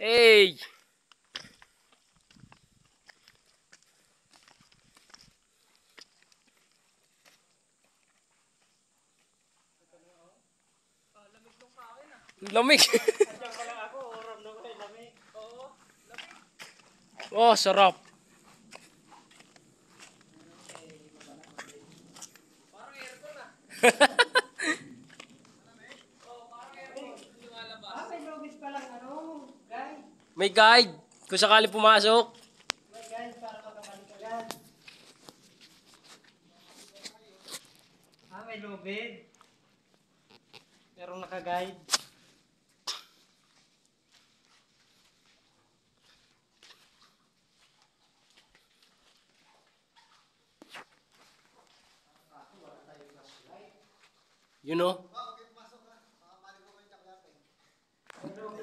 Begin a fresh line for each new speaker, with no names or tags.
Hey! Lamig.
Andiyan pa lang ako, oram na ko lamig. Oo, lamig.
Oh, sarap.
Parang aircon ah. Oo, parang aircon. Lumalabas. May lobis pa lang ano, guide.
May guide kung sakali pumasok.
May guide para makabalik agad. May lobid. Merong naka-guide.
You know?
May lobid.